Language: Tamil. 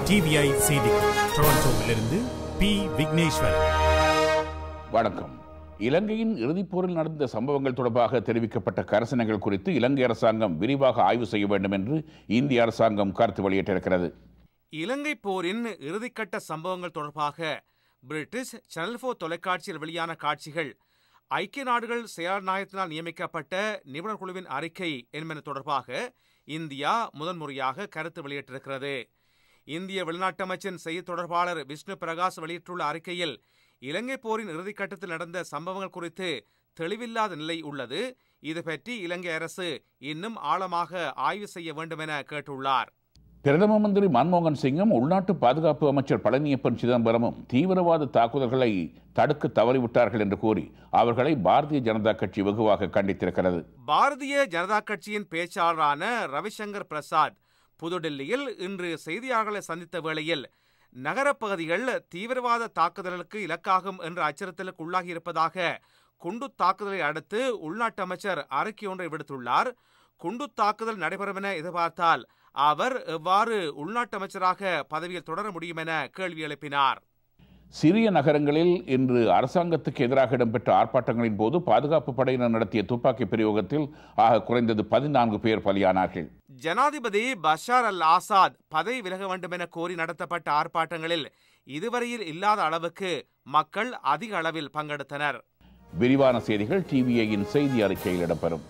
டிவிஐ செய்திகள் டொரண்டோவிலிருந்து பி. விக்னேஸ்வரன். வணக்கம். இலங்கையின் இறுதிப் போரில் நடந்த சம்பவங்கள் தொடர்பாக தெரிவிக்கப்பட்ட கரிசனைகள் குறித்து இலங்கை அரசாங்கம் விரிவாக ஆய்வு செய்ய வேண்டும் என்று இந்திய அரசாங்கம் கருத்து வெளியிட்டிருக்கிறது. இலங்கை போரின் இறுதிக்கட்ட சம்பவங்கள் தொடர்பாக பிரிட்டிஷ் சேனல் 4 தொலைக்காட்சியில் வெளியான காட்சிகள் ஐக்கிய நாடுகள் செயலாளர் நாயகத்தினால் நியமிக்கப்பட்ட நிபுணர் குழுவின் அறிக்கை என்பது தொடர்பாக இந்தியா முதன்முறையாக கருத்து வெளியிட்டிருக்கிறது. இந்திய வெளிநாட்டு அமைச்சின் செய்தி தொடர்பாளர் விஷ்ணு பிரகாஷ் வெளியிட்டுள்ள அறிக்கையில் இலங்கை போரின் இறுதிக்கட்டத்தில் நடந்த சம்பவங்கள் குறித்து தெளிவில்லாத நிலை உள்ளது. இது பற்றி இலங்கை அரசு இன்னும் ஆழமாக ஆய்வு செய்ய வேண்டும் என கேட்டுள்ளார். பிரதம மந்திரி மன்மோகன் சிங்கும் உள்நாட்டு பாதுகாப்பு அமைச்சர் பழனியப்பன் சிதம்பரமும் தீவிரவாத தாக்குதல்களை தடுக்க தவறிவிட்டார்கள் என்று கூறி அவர்களை பாரதிய ஜனதா கட்சி வெகுவாக கண்டித்திருக்கிறது. பாரதிய ஜனதா கட்சியின் பேச்சாளரான ரவிசங்கர் பிரசாத் புதுடில்லியில் இன்று செய்தியாளர்களை சந்தித்த வேளையில் நகரப்பகுதிகள் தீவிரவாத தாக்குதலுக்கு இலக்காகும் என்ற அச்சுறுத்தலுக்கு உள்ளாகியிருப்பதாக குண்டு தாக்குதலை அடுத்து உள்நாட்டு அமைச்சர் அறிக்கை ஒன்றை விடுத்துள்ளார். குண்டு தாக்குதல் நடைபெறும் என எதிர்பார்த்தால் அவர் எவ்வாறு உள்நாட்டு அமைச்சராக பதவியில் தொடர முடியும் என கேள்வி எழுப்பினார். சிறிய நகரங்களில் இன்று அரசாங்கத்துக்கு எதிராக இடம்பெற்ற ஆர்ப்பாட்டங்களின் போது பாதுகாப்பு படையினர் நடத்திய துப்பாக்கி பிரயோகத்தில் ஆக குறைந்தது 14 பேர் பலியானார்கள். ஜனாதிபதி பஷார் அல் ஆசாத் பதவி விலக வேண்டும் என கோரி நடத்தப்பட்ட ஆர்ப்பாட்டங்களில் இதுவரையில் இல்லாத அளவுக்கு மக்கள் அதிக அளவில் பங்கெடுத்தனர். விரிவான செய்திகள் டிவிஐயின் செய்தி அறிக்கையில் இடம்பெறும்.